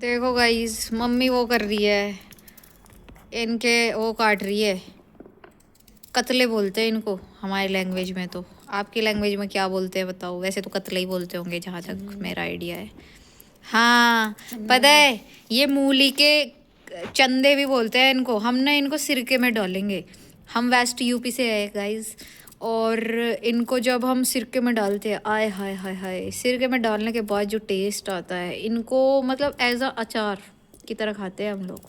देखो guys, mummy वो कर रही है, इनके वो काट रही है। कतले बोलते हैं इनको हमारी लैंग्वेज में। तो आपकी लैंग्वेज में क्या बोलते हैं बताओ? वैसे तो कतले ही बोलते होंगे जहाँ तक मेरा आइडिया है। हाँ, पता है, ये मूली के चंदे भी बोलते हैं इनको। हम ना इनको सिरके में डालेंगे। हम वेस्ट यूपी से है गाइस, और इनको जब हम सिरके में डालते हैं, आय हाय हाय हाय, सिरके में डालने के बाद जो टेस्ट आता है, इनको मतलब एज अ अचार की तरह खाते हैं हम लोग।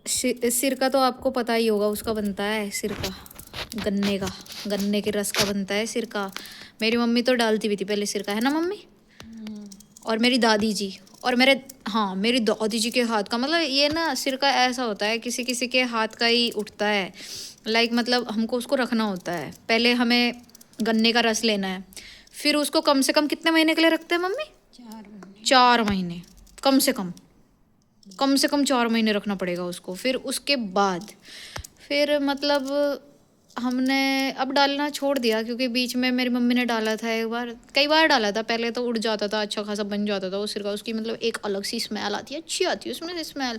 सिरका तो आपको पता ही होगा, उसका बनता है सिरका, गन्ने का, गन्ने के रस का बनता है सिरका। मेरी मम्मी तो डालती भी थी पहले सिरका, है ना मम्मी? और मेरी दादी जी, और मेरी दादी जी के हाथ का, मतलब ये ना सिरका ऐसा होता है, किसी किसी के हाथ का ही उठता है। लाइक मतलब हमको उसको रखना होता है। पहले हमें गन्ने का रस लेना है, फिर उसको कम से कम कितने महीने के लिए रखते हैं मम्मी? 4 महीने। 4 महीने कम से कम 4 महीने रखना पड़ेगा उसको। फिर उसके बाद फिर मतलब हमने अब डालना छोड़ दिया, क्योंकि बीच में मेरी मम्मी ने डाला था एक बार, कई बार डाला था। पहले तो उड़ जाता था, अच्छा खासा बन जाता था वो सिरका। उसकी मतलब एक अलग सी स्मेल आती है, अच्छी आती है उसमें से स्मेल।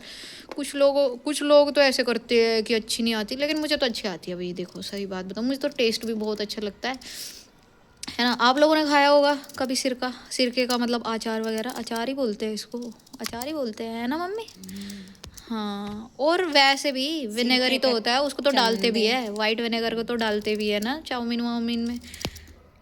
कुछ लोग तो ऐसे करते हैं कि अच्छी नहीं आती, लेकिन मुझे तो अच्छी आती है भाई। देखो सही बात बताऊँ, मुझे तो टेस्ट भी बहुत अच्छा लगता है ना। आप लोगों ने खाया होगा कभी सिरका, सिरके का मतलब अचार वगैरह, अचार ही बोलते हैं इसको, अचार ही बोलते हैं, है ना मम्मी? हाँ, और वैसे भी विनेगर ही तो होता है, उसको तो डालते भी है, वाइट विनेगर को तो डालते भी है ना चाउमीन वाउमीन में।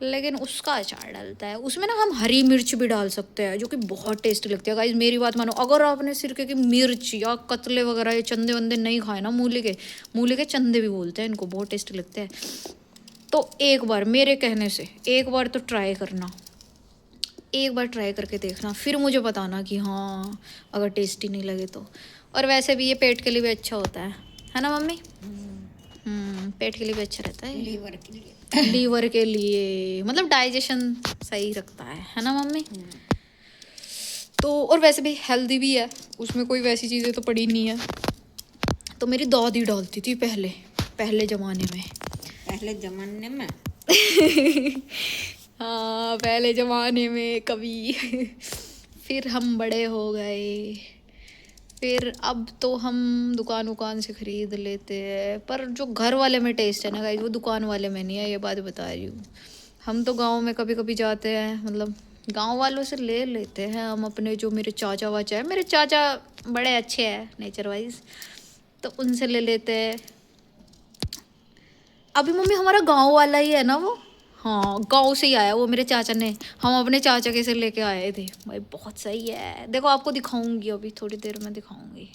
लेकिन उसका अचार डालता है उसमें ना। हम हरी मिर्च भी डाल सकते हैं, जो कि बहुत टेस्टी लगती है गाइस। मेरी बात मानो, अगर आपने सिरके की मिर्च या कतले वगैरह ये चंदे वंदे नहीं खाए ना, मूली के चंदे भी बोलते हैं इनको, बहुत टेस्टी लगते हैं। तो एक बार मेरे कहने से एक बार तो ट्राई करना, एक बार ट्राई करके देखना, फिर मुझे बताना कि हाँ अगर टेस्टी नहीं लगे तो। और वैसे भी ये पेट के लिए भी अच्छा होता है ना मम्मी? पेट के लिए भी अच्छा रहता है, लीवर के लिए मतलब डाइजेशन सही रखता है ना मम्मी? तो और वैसे भी हेल्दी भी है, उसमें कोई वैसी चीज़ें तो पड़ी नहीं है। तो मेरी दादी डालती थी पहले पहले ज़माने में हाँ, पहले ज़माने में कभी फिर हम बड़े हो गए, फिर अब तो हम दुकान से ख़रीद लेते हैं। पर जो घर वाले में टेस्ट है ना गाइस, वो दुकान वाले में नहीं है, ये बात बता रही हूँ। हम तो गांव में कभी कभी जाते हैं, मतलब गांव वालों से ले लेते हैं हम अपने, जो मेरे चाचा वाचा है, मेरे चाचा बड़े अच्छे हैं नेचर वाइज, तो उनसे ले लेते हैं। अभी मम्मी हमारा गांव वाला ही है ना वो, हाँ गांव से ही आया वो मेरे चाचा ने, हम अपने चाचा के से लेके आए थे भाई, बहुत सही है। देखो आपको दिखाऊंगी, अभी थोड़ी देर में दिखाऊंगी।